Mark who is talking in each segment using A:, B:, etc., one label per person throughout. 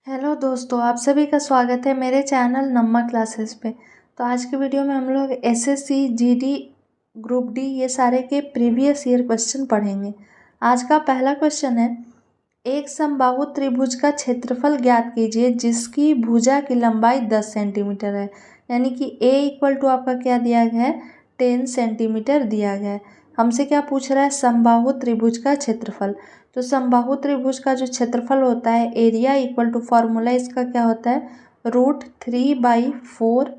A: Hello दोस्तों, आप सभी का स्वागत है मेरे चैनल नम्मा क्लासेस पे। तो आज की वीडियो में हम लोग एसएससी, जीडी, ग्रुप डी ये सारे के प्रीवियस ईयर क्वेश्चन पढ़ेंगे। आज का पहला क्वेश्चन है, एक समबाहु त्रिभुज का क्षेत्रफल ज्ञात कीजिए जिसकी भुजा की लंबाई 10 सेंटीमीटर है। यानी कि ए इक्वल टू आपका क्या दिया गया है, 10 सेंटीमीटर दिया गया है। हमसे क्या पूछ रहा है, समबाहु त्रिभुज का क्षेत्रफल। तो समबाहु त्रिभुज का जो क्षेत्रफल होता है, एरिया इक्वल टू फॉर्मूला इसका क्या होता है, √3/4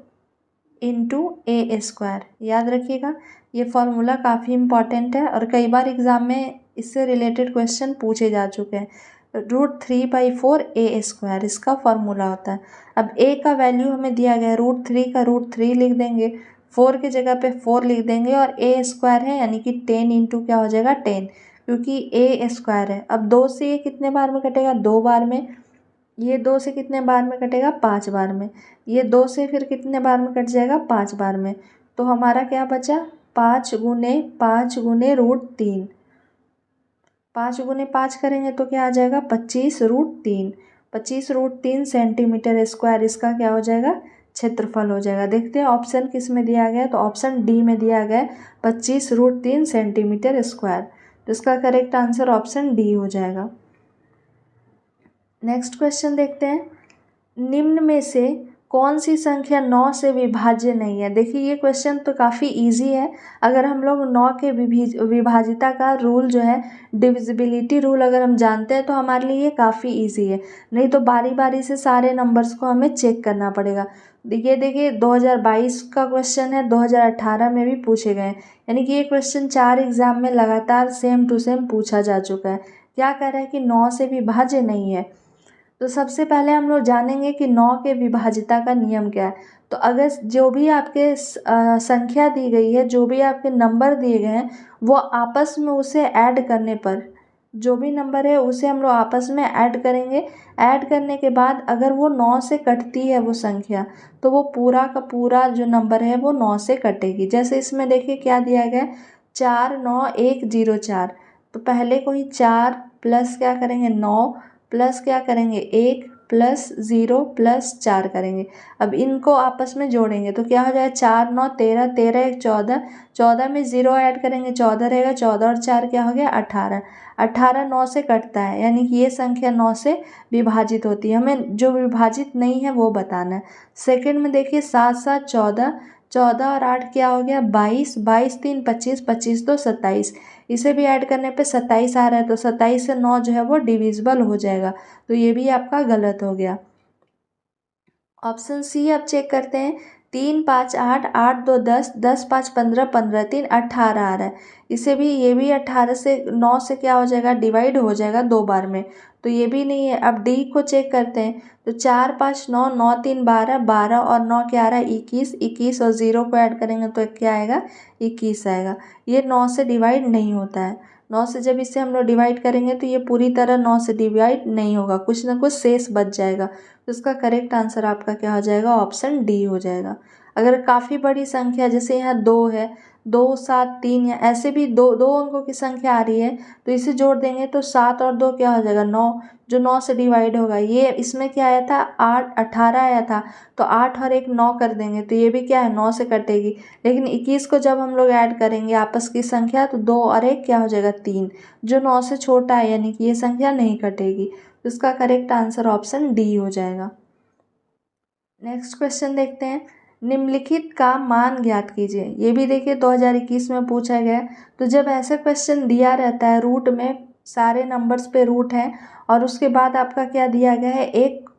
A: इंटू ए स्क्वायर। याद रखिएगा, ये फॉर्मूला काफ़ी इंपॉर्टेंट है और कई बार एग्जाम में इससे रिलेटेड क्वेश्चन पूछे जा चुके हैं। √3/4 ए स्क्वायर इसका फॉर्मूला होता है। अब ए का वैल्यू हमें दिया गया है, √3 का √3 लिख देंगे, 4 की जगह पे 4 लिख देंगे और ए स्क्वायर है यानी कि 10 इंटू क्या हो जाएगा 10, क्योंकि ए स्क्वायर है। अब 2 से ये कितने बार में कटेगा, 2 बार में। ये 2 से कितने बार में कटेगा, 5 बार में। ये 2 से फिर कितने बार में कट जाएगा, 5 बार में। तो हमारा क्या बचा, 5 गुने 5 गुने √3। 5 गुने 5 करेंगे तो क्या आ जाएगा, 25√3। 25√3 सेंटीमीटर स्क्वायर इसका क्या हो जाएगा, क्षेत्रफल हो जाएगा। देखते हैं ऑप्शन किस में दिया गया है, तो ऑप्शन डी में दिया गया है 25√3 सेंटीमीटर स्क्वायर। तो इसका करेक्ट आंसर ऑप्शन डी हो जाएगा। नेक्स्ट क्वेश्चन देखते हैं, निम्न में से कौन सी संख्या 9 से विभाज्य नहीं है। देखिए ये क्वेश्चन तो काफ़ी इजी है। अगर हम लोग 9 के विभाजिता का रूल जो है, डिविजिबिलिटी रूल अगर हम जानते हैं तो हमारे लिए ये काफ़ी इजी है। नहीं तो बारी बारी से सारे नंबर्स को हमें चेक करना पड़ेगा। ये देखिए 2022 का क्वेश्चन है, 2018 में भी पूछे गए हैं। यानी कि ये क्वेश्चन 4 एग्जाम में लगातार सेम टू सेम पूछा जा चुका है। क्या कह रहा है कि 9 से विभाज्य नहीं है। तो सबसे पहले हम लोग जानेंगे कि 9 के विभाजिता का नियम क्या है। तो अगर जो भी आपके संख्या दी गई है, जो भी आपके नंबर दिए गए हैं, वो आपस में उसे ऐड करने पर, जो भी नंबर है उसे हम लोग आपस में ऐड करेंगे। ऐड करने के बाद अगर वो 9 से कटती है वो संख्या, तो वो पूरा का पूरा जो नंबर है वो 9 से कटेगी। जैसे इसमें देखिए क्या दिया गया है, 49104। तो पहले को ही 4 प्लस क्या करेंगे 9 प्लस क्या करेंगे 1 प्लस 0 प्लस 4 करेंगे। अब इनको आपस में जोड़ेंगे तो क्या हो जाएगा, 4 9 13, 13 1 14, 14 में 0 ऐड करेंगे 14 रहेगा, 14 और 4 क्या हो गया 18। 18 9 से कटता है, यानी कि ये संख्या 9 से विभाजित होती है। हमें जो विभाजित नहीं है वो बताना है। सेकंड में देखिए 7 7 14, 14 और 8 क्या हो गया 22, 22 3 25, 25 2 27। इसे भी ऐड करने पे 27 आ रहा है, तो 27 से 9 जो है वो डिविजिबल हो जाएगा। तो ये भी आपका गलत हो गया। ऑप्शन सी अब चेक करते हैं, 3 5 8, 8 2 10, 10 5 15, 15 3 18 आ रहा है। इसे भी, ये भी 18 से 9 से क्या हो जाएगा, डिवाइड हो जाएगा 2 बार में। तो ये भी नहीं है। अब डी को चेक करते हैं, तो 4 5 9, 9 3 12, 12 और 9 क्या आ रहा है 21, 21 और 0 को ऐड करेंगे तो क्या आएगा 21 आएगा। ये 9 से डिवाइड नहीं होता है। 9 से जब इसे हम लोग डिवाइड करेंगे तो ये पूरी तरह 9 से डिवाइड नहीं होगा, कुछ ना कुछ शेष बच जाएगा। तो इसका करेक्ट आंसर आपका क्या हो जाएगा, ऑप्शन डी हो जाएगा। अगर काफ़ी बड़ी संख्या जैसे यहाँ 2 है, 2 7 3 या ऐसे भी दो दो अंकों की संख्या आ रही है, तो इसे जोड़ देंगे तो 7 और 2 क्या हो जाएगा 9, जो 9 से डिवाइड होगा। ये इसमें क्या आया था 8 18 आया था, तो 8 और 1 9 कर देंगे तो ये भी क्या है 9 से कटेगी। लेकिन 21 को जब हम लोग ऐड करेंगे आपस की संख्या, तो 2 और 1 क्या हो जाएगा 3, जो 9 से छोटा है, यानी कि ये संख्या नहीं कटेगी। तो इसका करेक्ट आंसर ऑप्शन डी हो जाएगा। नेक्स्ट क्वेश्चन देखते हैं, निम्नलिखित का मान ज्ञात कीजिए। ये भी देखिए 2021 में पूछा गया है। तो जब ऐसा क्वेश्चन दिया रहता है, रूट में सारे नंबर्स पे रूट है और उसके बाद आपका क्या दिया गया है, एक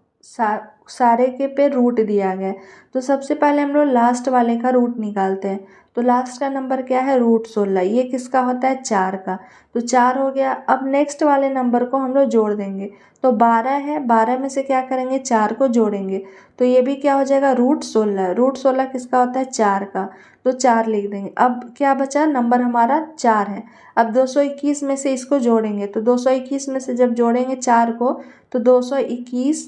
A: सारे के पे रूट दिया गया है, तो सबसे पहले हम लोग लास्ट वाले का रूट निकालते हैं। तो लास्ट का नंबर क्या है √16, ये किसका होता है 4 का। तो 4 हो गया। अब नेक्स्ट वाले नंबर को हम लोग जोड़ देंगे, तो 12 है, 12 में से क्या करेंगे 4 को जोड़ेंगे, तो ये भी क्या हो जाएगा √16। √16 किसका होता है 4 का, तो 4 लिख देंगे। अब क्या बचा, नंबर हमारा 4 है। अब 221 में से इसको जोड़ेंगे, तो 221 में से जब जोड़ेंगे 4 को, तो 221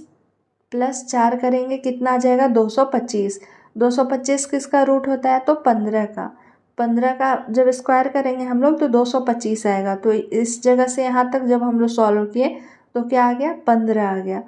A: प्लस 4 करेंगे कितना आ जाएगा 225। 225 किसका रूट होता है, तो 15 का। 15 का जब स्क्वायर करेंगे हम लोग तो 225 आएगा। तो इस जगह से यहाँ तक जब हम लोग सॉल्व किए तो क्या आ गया 15 आ गया।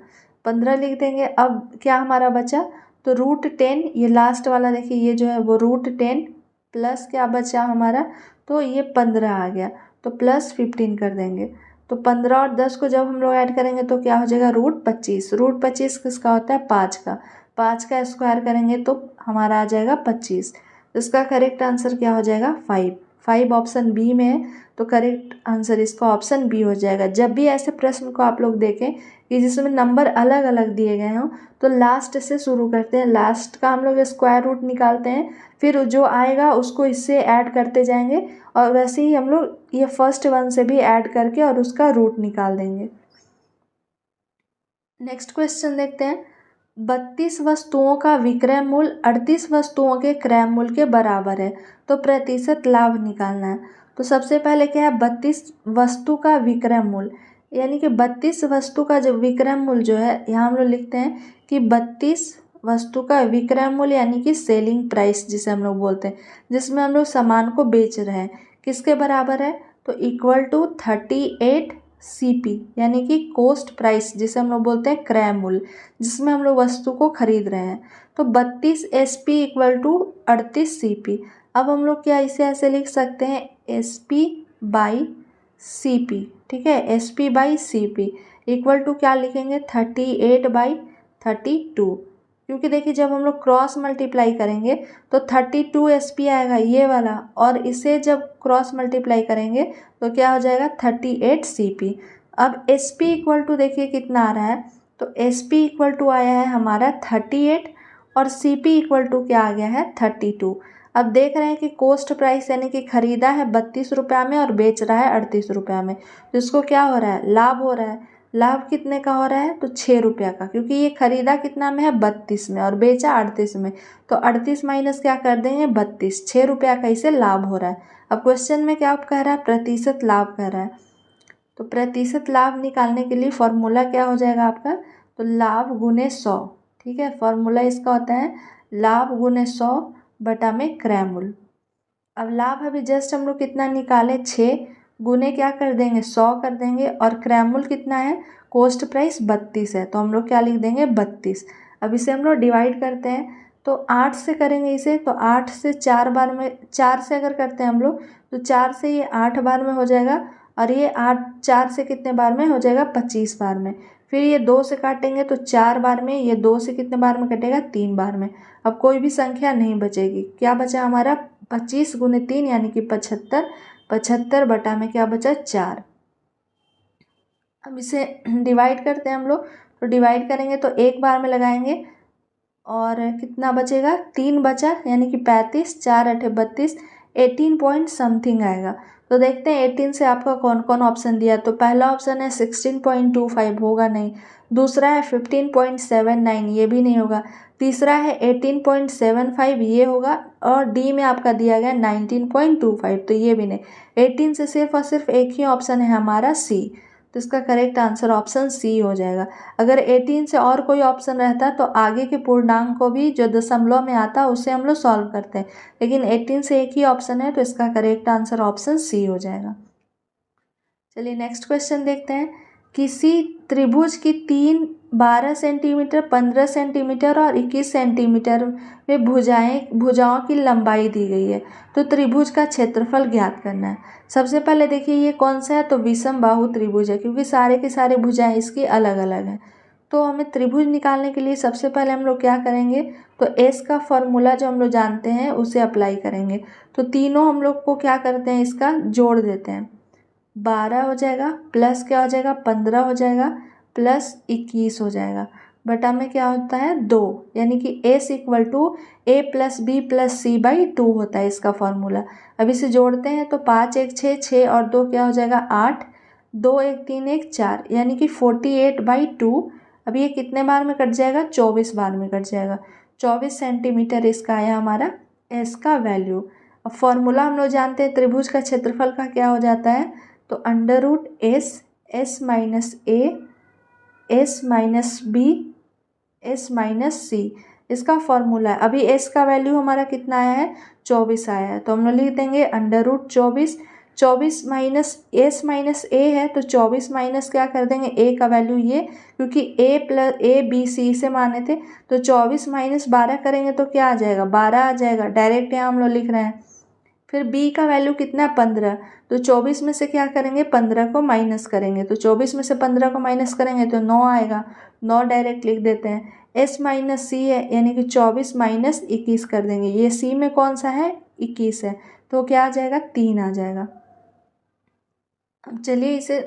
A: 15 लिख देंगे। अब क्या हमारा बचा, तो √10, ये लास्ट वाला देखिए ये जो है वो √10 प्लस क्या बचा हमारा, तो ये 15 आ गया, तो +15 कर देंगे। तो 15 और 10 को जब हम लोग ऐड करेंगे तो क्या हो जाएगा, √25। √25 किसका होता है, 5 का। 5 का स्क्वायर करेंगे तो हमारा आ जाएगा 25। इसका करेक्ट आंसर क्या हो जाएगा, 5। 5 ऑप्शन बी में है, तो करेक्ट आंसर इसका ऑप्शन बी हो जाएगा। जब भी ऐसे प्रश्न को आप लोग देखें कि जिसमें नंबर अलग अलग दिए गए हों, तो लास्ट से शुरू करते हैं, लास्ट का हम लोग स्क्वायर रूट निकालते हैं, फिर जो आएगा उसको इससे ऐड करते जाएंगे, और वैसे ही हम लोग ये फर्स्ट वन से भी ऐड करके और उसका रूट निकाल देंगे। नेक्स्ट क्वेश्चन देखते हैं। 32 वस्तुओं का विक्रय मूल्य 38 वस्तुओं के क्रय मूल्य के बराबर है, तो प्रतिशत लाभ निकालना है। तो सबसे पहले क्या है, 32 वस्तु का विक्रय मूल्य, यानी कि 32 वस्तु का जो विक्रय मूल्य जो है, यहाँ हम लोग लिखते हैं कि 32 वस्तु का विक्रय मूल्य यानी कि सेलिंग प्राइस जिसे हम लोग बोलते हैं, जिसमें हम लोग सामान को बेच रहे हैं, किसके बराबर है, तो इक्वल टू 38 CP, यानी कि कॉस्ट प्राइस जिसे हम लोग बोलते हैं क्रय मूल्य, जिसमें हम लोग वस्तु को खरीद रहे हैं। तो 32 SP इक्वल टू 38 CP। अब हम लोग क्या इसे ऐसे लिख सकते हैं, SP बाई CP, ठीक है, SP by CP equal to क्या लिखेंगे, 38 बाई 32, क्योंकि देखिए जब हम लोग क्रॉस मल्टीप्लाई करेंगे तो 32 SP आएगा ये वाला, और इसे जब क्रॉस मल्टीप्लाई करेंगे तो क्या हो जाएगा, 38 CP। अब SP इक्वल टू देखिए कितना आ रहा है, तो SP इक्वल टू आया है हमारा 38, और CP इक्वल टू क्या आ गया है, 32। अब देख रहे हैं कि कॉस्ट प्राइस यानी कि खरीदा है 32 रुपया में और बेच रहा है 38 रुपया में, तो इसको क्या हो रहा है, लाभ हो रहा है। लाभ कितने का हो रहा है, तो 6 रुपया का, क्योंकि ये खरीदा कितना में है, 32 में, और बेचा 38 में, तो 38 माइनस क्या कर देंगे, 32, 6 रुपया का इसे लाभ हो रहा है। अब क्वेश्चन में क्या कह रहा है, प्रतिशत लाभ कह रहा है, तो प्रतिशत लाभ निकालने के लिए फॉर्मूला क्या हो जाएगा आपका, तो लाभ गुने 100, ठीक है, फॉर्मूला इसका होता है लाभ गुने 100 बटा में क्रय मूल्य। अब लाभ अभी जस्ट हम लोग कितना निकाले, 6, गुने क्या कर देंगे, 100 कर देंगे, और क्रय मूल्य कितना है, कॉस्ट प्राइस 32 है, तो हम लोग क्या लिख देंगे, 32। अब इसे हम लोग डिवाइड करते हैं, तो 8 से करेंगे इसे, तो 8 से 4 बार में, 4 से अगर करते हैं हम लोग तो 4 से ये 8 बार में हो जाएगा, और ये 8 4 से कितने बार में हो जाएगा, 25 बार में। फिर ये 2 से काटेंगे तो 4 बार में, ये 2 से कितने बार में कटेगा, 3 बार में। अब कोई भी संख्या नहीं बचेगी, क्या बचा हमारा, 25 गुने 3 यानी कि 75, 75 बटा में क्या बचा, 4। अब इसे डिवाइड करते हैं हम लोग, तो डिवाइड करेंगे तो एक बार में लगाएंगे, और कितना बचेगा, 3 बचा, यानी कि 35, 4 8 32, 18 पॉइंट समथिंग आएगा। तो देखते हैं 18 से आपका कौन कौन ऑप्शन दिया, तो पहला ऑप्शन है 16.25, होगा नहीं। दूसरा है 15.79, ये भी नहीं होगा। तीसरा है 18.75, ये होगा, और डी में आपका दिया गया 19.25, तो ये भी नहीं। 18 से सिर्फ और सिर्फ एक ही ऑप्शन है हमारा सी, तो इसका करेक्ट आंसर ऑप्शन सी हो जाएगा। अगर 18 से और कोई ऑप्शन रहता तो आगे के पूर्णांक को भी जो दशमलव में आता उसे हम लोग सॉल्व करते हैं, लेकिन 18 से एक ही ऑप्शन है, तो इसका करेक्ट आंसर ऑप्शन सी हो जाएगा। चलिए नेक्स्ट क्वेश्चन देखते हैं। किसी त्रिभुज की 3, 12 सेंटीमीटर, 15 सेंटीमीटर और 21 सेंटीमीटर में भुजाओं की लंबाई दी गई है, तो त्रिभुज का क्षेत्रफल ज्ञात करना है। सबसे पहले देखिए ये कौन सा है, तो विषम बाहु त्रिभुज है, क्योंकि सारे के सारे भुजाएं इसकी अलग अलग हैं। तो हमें त्रिभुज निकालने के लिए सबसे पहले हम लोग क्या करेंगे, तो एस का फॉर्मूला जो हम लोग जानते हैं उसे अप्लाई करेंगे। तो तीनों हम लोग को क्या करते हैं, इसका जोड़ देते हैं। 12 हो जाएगा, प्लस क्या हो जाएगा, 15 हो जाएगा, प्लस 21 हो जाएगा, बटा में क्या होता है, 2, यानी कि S equal to A plus B plus C by 2 होता है इसका फॉर्मूला। अब इसे जोड़ते हैं तो 5 1 6, 6 और 2 क्या हो जाएगा, 8, 2 1 3 1 4, यानी कि 48/2। अब ये कितने बार में कट जाएगा, 24 बार में कट जाएगा। 24 सेंटीमीटर इसका आया हमारा एस का वैल्यू। अब फॉर्मूला हम लोग जानते हैं त्रिभुज का क्षेत्रफल का क्या हो जाता है, तो √S, S minus A, S minus B, S minus C, इसका फॉर्मूला है। अभी S का वैल्यू हमारा कितना आया है, 24 आया है, तो हम लोग लिख देंगे √24। 24 माइनस एस माइनस ए है, तो 24 माइनस क्या कर देंगे ए का वैल्यू ये, क्योंकि ए प्लस ए बी सी से माने थे, तो 24 माइनस 12 करेंगे तो क्या आ जाएगा 12 आ जाएगा, डायरेक्ट यहाँ हम लोग लिख रहे हैं। फिर बी का वैल्यू कितना है 15, तो 24 में से क्या करेंगे 15 को माइनस करेंगे, तो 24 में से 15 को माइनस करेंगे तो 9 आएगा, 9 डायरेक्ट लिख देते हैं। एस माइनस सी है, यानी कि 24 माइनस 21 कर देंगे, ये सी में कौन सा है 21 है, तो क्या आ जाएगा 3 आ जाएगा। अब चलिए इसे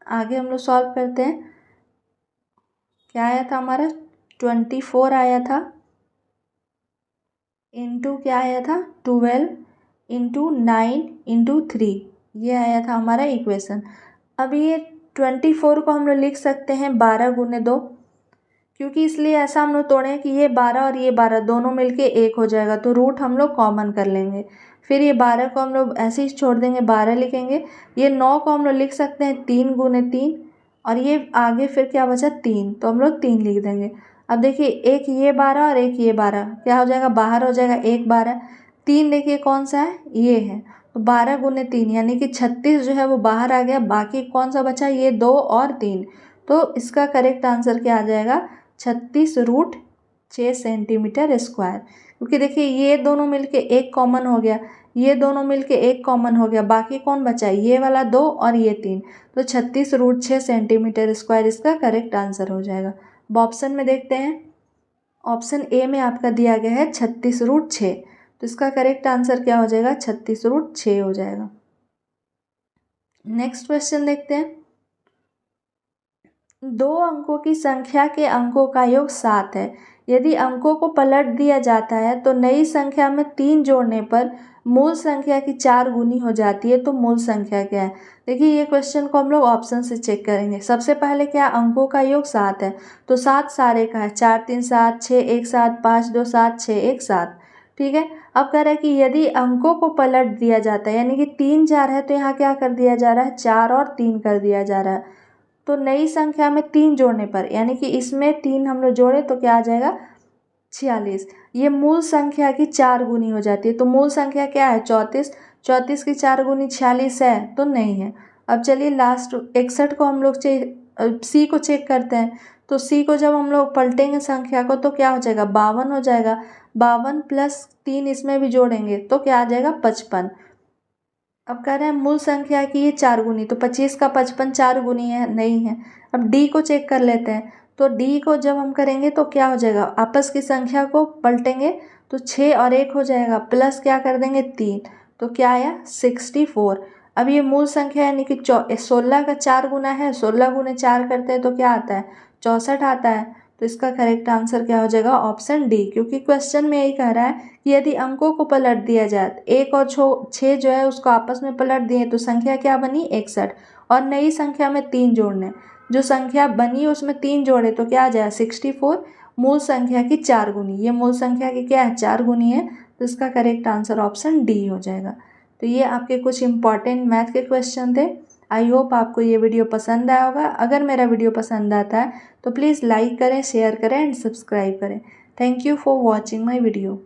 A: आगे हम लोग सॉल्व करते हैं। क्या आया था हमारा 24 आया था, इंटू क्या आया था 12 इंटू 9 इंटू 3, ये आया था हमारा इक्वेशन। अब ये 24 को हम लोग लिख सकते हैं 12 गुने 2, क्योंकि इसलिए ऐसा हम लोग तोड़े हैं कि ये 12 और ये 12 दोनों मिलके 1 हो जाएगा, तो रूट हम लोग कॉमन कर लेंगे। फिर ये 12 को हम लोग ऐसे ही छोड़ देंगे, 12 लिखेंगे। ये 9 को हम लोग लिख सकते हैं 3 गुने 3, और ये आगे फिर क्या बचा 3, तो हम लोग 3 लिख देंगे। अब देखिए एक ये 12 और एक ये 12 क्या हो जाएगा बाहर हो जाएगा, 1 12 3 देखिए कौन सा है ये है, तो 12 गुने 3 यानी कि 36 जो है वो बाहर आ गया, बाकी कौन सा बचा ये 2 और 3, तो इसका करेक्ट आंसर क्या आ जाएगा 36√6 सेंटीमीटर स्क्वायर। क्योंकि देखिए ये दोनों मिलके एक कॉमन हो गया, ये दोनों मिलके एक कॉमन हो गया, बाकी कौन बचा ये वाला 2 और ये 3, तो 36√6 सेंटीमीटर स्क्वायर इसका करेक्ट आंसर हो जाएगा। अब ऑप्शन में देखते हैं, ऑप्शन ए में आपका दिया गया है 36√6, तो इसका करेक्ट आंसर क्या हो जाएगा 36√6 हो जाएगा। नेक्स्ट क्वेश्चन देखते हैं। 2 अंकों की संख्या के अंकों का योग 7 है। यदि अंकों को पलट दिया जाता है तो नई संख्या में 3 जोड़ने पर मूल संख्या की 4 गुनी हो जाती है, तो मूल संख्या क्या है। देखिए ये क्वेश्चन को हम लोग ऑप्शन से चेक करेंगे। सबसे पहले क्या अंकों का योग 7 है, तो 7 सारे का है, 4 3 7, 6 1 7, 5 2 7, 6 1 7, ठीक है। अब कह रहा है कि यदि अंकों को पलट दिया जाता है, यानी कि 3 4 है तो यहाँ क्या कर दिया जा रहा है 4 और 3 कर दिया जा रहा है, तो नई संख्या में 3 जोड़ने पर, यानी कि इसमें 3 हम लोग जोड़े तो क्या आ जाएगा 46, ये मूल संख्या की 4 गुनी हो जाती है, तो मूल संख्या क्या है 34, 34 की 4 गुनी 46 है, तो नहीं है। अब चलिए लास्ट 61 को हम लोग सी को चेक करते हैं, तो सी को जब हम लोग पलटेंगे संख्या को तो क्या हो जाएगा 52 हो जाएगा, 52 प्लस 3 इसमें भी जोड़ेंगे तो क्या आ जाएगा 55। अब कह रहे हैं मूल संख्या की ये 4 गुनी, तो 25 का 55 4 गुनी है, नहीं है। अब डी को चेक कर लेते हैं, तो डी को जब हम करेंगे तो क्या हो जाएगा आपस की संख्या को पलटेंगे तो 6 और 1 हो जाएगा, प्लस क्या कर देंगे 3, तो क्या आया 64। अब ये मूल संख्या यानी कि 16 का 4 गुना है, 16 गुने 4 करते हैं तो क्या आता है 64 आता है, तो इसका करेक्ट आंसर क्या हो जाएगा ऑप्शन डी, क्योंकि क्वेश्चन में यही कह रहा है कि यदि अंकों को पलट दिया जाए 1 और 6 जो है उसको आपस में पलट दिए तो संख्या क्या बनी 61, और नई संख्या में 3 जोड़ने, जो संख्या बनी उसमें 3 जोड़े तो क्या आ जाए 64, मूल संख्या की 4 गुनी, ये मूल संख्या की क्या है 4 गुनी है, तो इसका करेक्ट आंसर ऑप्शन डी हो जाएगा। तो ये आपके कुछ इंपॉर्टेंट मैथ के क्वेश्चन थे। आई होप आपको ये वीडियो पसंद आया होगा। अगर मेरा वीडियो पसंद आता है तो प्लीज़ लाइक करें, शेयर करें एंड सब्सक्राइब करें। Thank you for watching my video.